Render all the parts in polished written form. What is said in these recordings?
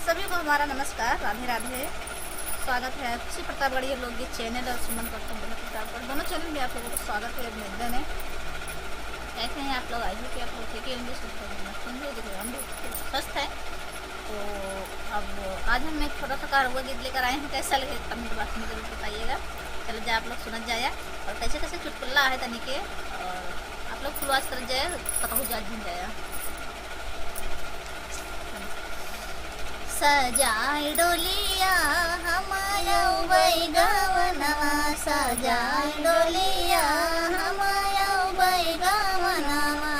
सभी को हमारा नमस्कार, राधे राधे। स्वागत है खुशी प्रतापगढ़ी लोकगीत चैनल और सुमन करते प्रतापगढ़ दोनों चैनल में आप लोगों को स्वागत है अभिनंदन है। कैसे हैं आप लोग? आई हो कि आप लोग ठीक है? स्वस्थ है। तो अब आज हम एक छोटा सा कारवा गीत लेकर आए हैं। कैसा लगे कमेंट बॉक्स में जरूर बताइएगा। चलो जाए आप लोग सुनत जाए और कैसे कैसे चुटकुल्ला है तनी के, और आप लोग शुरुआत कर जाए कतहु जा जाए। सजाए डोलिया हमारा बैगवनवा, सजाए डोलिया हमारा बैगवनवा,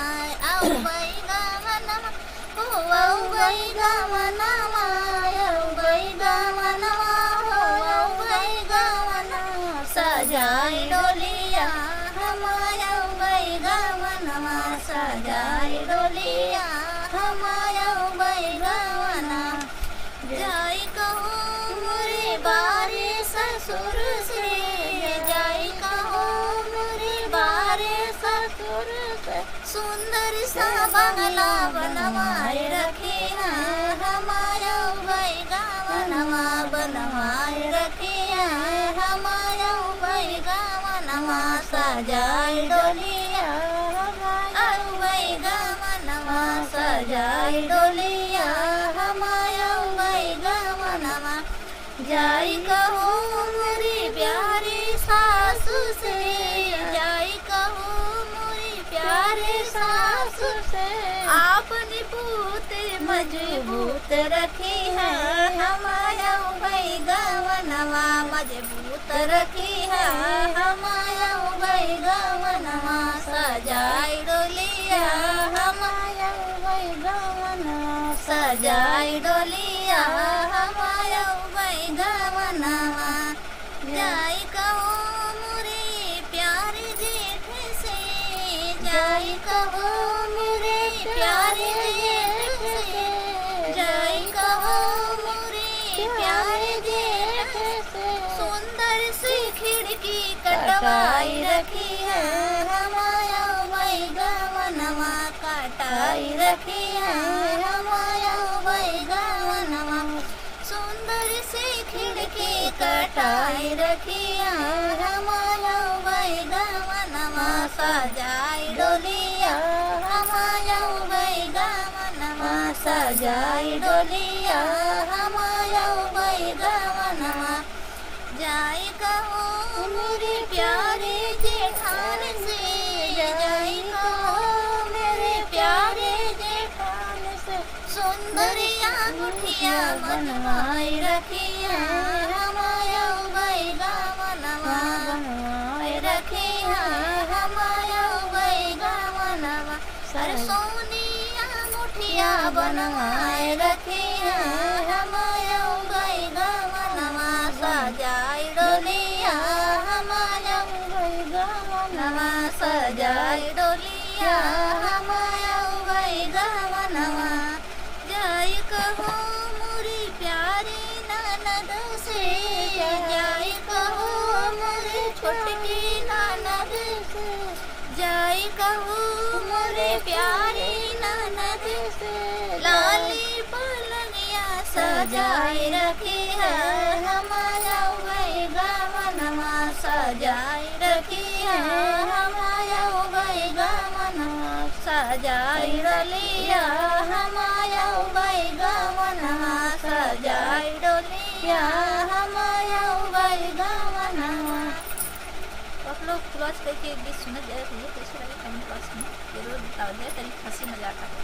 आओ बैगवनवा हो आओ बैगवनवा, आओ बैगवनवा हो आओ बैगवनवा, सजाए डोलिया हमारा बैगवनवा, सजाए डोलिया हमारा बैगवनवा, जाई कहो मोरे बारे ससुर से, जाई कहो मोरे बारे ससुर से, सुंदर सा बंगला बनवाए रखे हैं हमारा बैगवनवा, बनवाए रखे हैं हमारा बैगवनवा, सजाए डोलिया हमारा बैगवनवा, सजाए डोलिया हमारा बैगवनवा, जाई कहो मोरी प्यारे सासू से, जाई कहो मोरी प्यारे सासू से, आपने पूत मजबूत रखी है हमारा बैगवनवा, मजबूत रखी है हमारा बैगवनवा, सजाए डोलिया हमारा बैगवनवा, सजाए डोलिया हमारा बैगवनवा, जाई कहो मोरे प्यारे जेठ से, जाई कहो मोरे प्यारे जेठ से, जाई कहो मोरे प्यारे जेठ से, सुंदर सी खिड़की कटवाई रखी है हमारा बैगवनवा, कटाई रखी है हमारा बैगवनवा, सुंदर सी खिड़की कटाई रखी है हमारा बैगवनवा, सजाए डोलिया हमारा बैगवनवा, सजाए डोलिया हमारा बैगवनवा, जाई कहो मेरे प्यारे जेठान से, जाई कहो मेरे प्यारे जेठान से, सुंदरिया गुठिया बनवाए रखी है हमारा बैगवनवा, बनवाए रखी है हमारा बैगवनवा, सरसोनिया गुठिया बनवाए रखी है हमारा बैगवनवा, सजाए डोलिया हमारा बैगवनवा, सजाए डोलिया हमारा बैगवनवा, जाई कहो मोरी प्यारी ननद से, जाई कहो मोरे छोटकी ननद से, जाई कहो मोरे प्यारी ननद से, लाली पलंगिया सजाए रखी है हमारा बैगवनवा, सजाए रखी है हमारा बैगवनवा, सजाए डोलिया हमारा बैगवनवा, सजाए डोलिया हमारा बैगवनवा। आप लोग क्लास करके एक गीत सुना जाए तो कैसे लगे कमेंट बॉक्स में जरूर बताओ जाए। तरीके हंसी मजाक आता है।